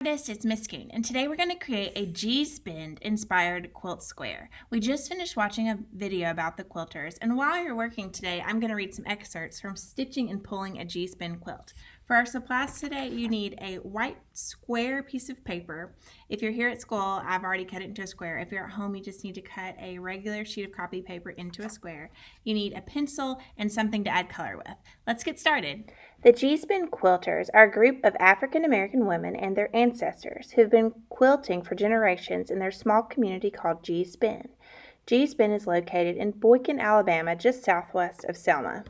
It's Miss Coon, and today we're going to create a G-Spend inspired quilt square. We just finished watching a video about the quilters, and while you're working today, I'm going to read some excerpts from stitching and pulling a G-Spend quilt. For our supplies today, you need a white square piece of paper. If you're here at school, I've already cut it into a square. If you're at home, you just need to cut a regular sheet of copy paper into a square. You need a pencil and something to add color with. Let's get started. The G-Spend quilters are a group of African American women and their ancestors who have been quilting for generations in their small community called G-Spend. G-Spend is located in Boykin, Alabama, just southwest of Selma.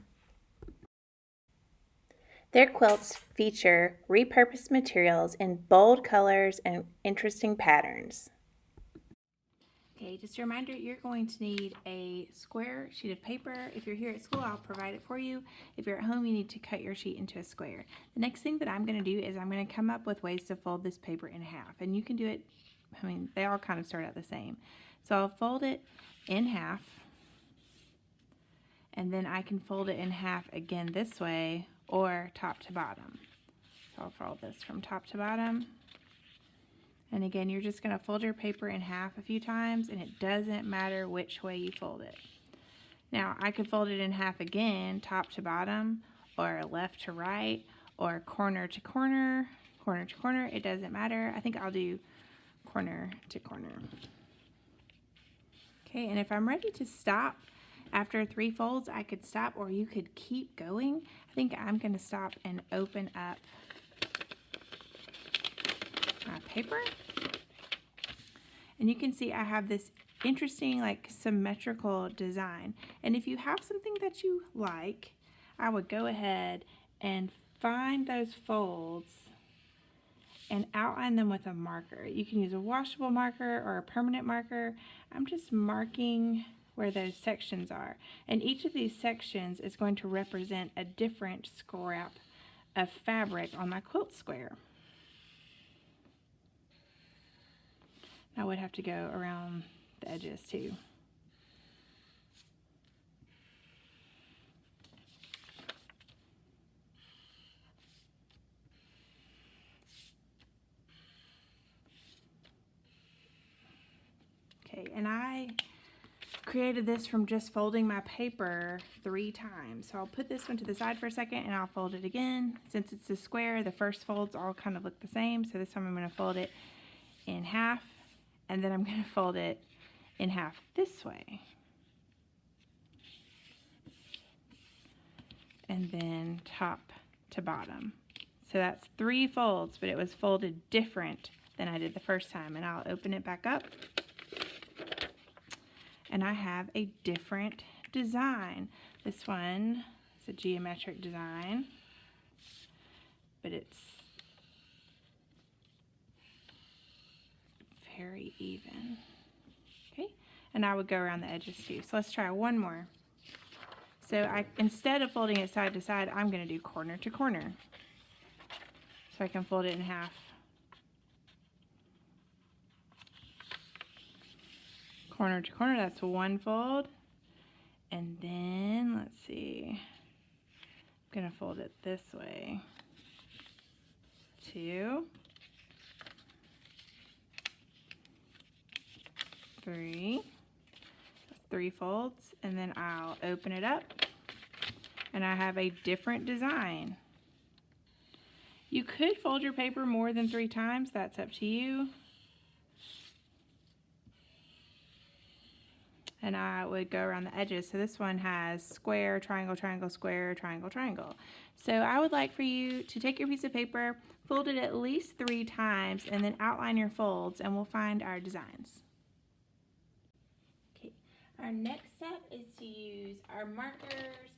Their quilts feature repurposed materials in bold colors and interesting patterns. Okay, just a reminder, you're going to need a square sheet of paper. If you're here at school, I'll provide it for you. If you're at home, you need to cut your sheet into a square. The next thing that I'm going to do is I'm going to come up with ways to fold this paper in half. And you can do it, they all kind of start out the same. So I'll fold it in half. And then I can fold it in half again this way or top to bottom. So I'll fold this from top to bottom. And again, you're just going to fold your paper in half a few times, and it doesn't matter which way you fold it. Now, I could fold it in half again, top to bottom, or left to right, or corner to corner, corner to corner. It doesn't matter. I think I'll do corner to corner. Okay, and if I'm ready to stop after 3 folds, I could stop, or you could keep going. I think I'm going to stop and open up my paper. And you can see I have this interesting symmetrical design. And if you have something that you like, I would go ahead and find those folds and outline them with a marker. You can use a washable marker or a permanent marker. I'm just marking where those sections are. And each of these sections is going to represent a different scrap of fabric on my quilt square. I would have to go around the edges too. Okay, and I created this from just folding my paper 3 times. So I'll put this one to the side for a second and I'll fold it again. Since it's a square, the first folds all kind of look the same. So this time I'm going to fold it in half. And then I'm going to fold it in half this way. And then top to bottom. So that's 3 folds, but it was folded different than I did the first time. And I'll open it back up. And I have a different design. This one is a geometric design, but it's very even. Okay, and I would go around the edges too. So let's try one more. So instead of folding it side to side, I'm going to do corner to corner. So I can fold it in half. Corner to corner, that's 1 fold. And then, let's see, I'm going to fold it this way. 2. 3. 3 folds, and then I'll open it up and I have a different design. You could fold your paper more than 3 times, that's up to you. And I would go around the edges. So this one has square, triangle, triangle, square, triangle, triangle. So I would like for you to take your piece of paper, fold it at least 3 times, and then outline your folds, and we'll find our designs. Our next step is to use our markers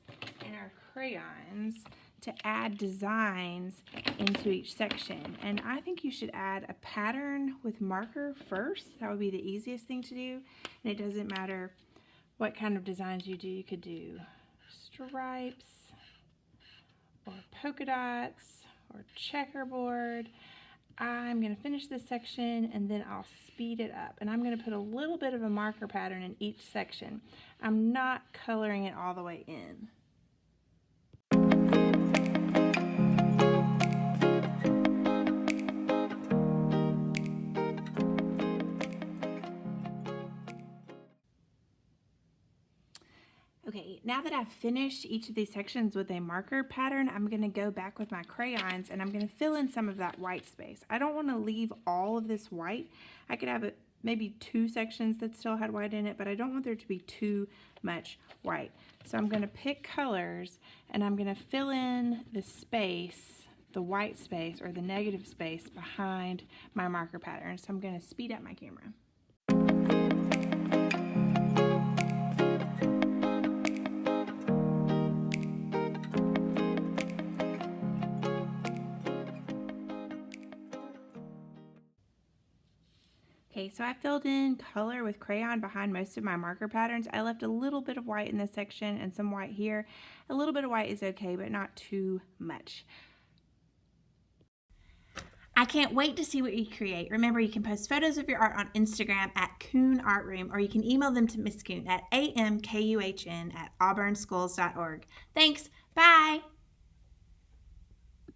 and our crayons to add designs into each section. And I think you should add a pattern with marker first. That would be the easiest thing to do. And it doesn't matter what kind of designs you do. You could do stripes or polka dots or checkerboard. I'm going to finish this section and then I'll speed it up. And I'm going to put a little bit of a marker pattern in each section. I'm not coloring it all the way in. Now that I've finished each of these sections with a marker pattern, I'm going to go back with my crayons and I'm going to fill in some of that white space. I don't want to leave all of this white. I could have maybe 2 sections that still had white in it, but I don't want there to be too much white. So I'm going to pick colors and I'm going to fill in the space, the white space or the negative space behind my marker pattern. So I'm going to speed up my camera. Okay, so I filled in color with crayon behind most of my marker patterns. I left a little bit of white in this section and some white here. A little bit of white is okay, but not too much. I can't wait to see what you create. Remember, you can post photos of your art on Instagram at Kuhn Art Room, or you can email them to Miss Kuhn at amkuhn@auburnschools.org. Thanks. Bye.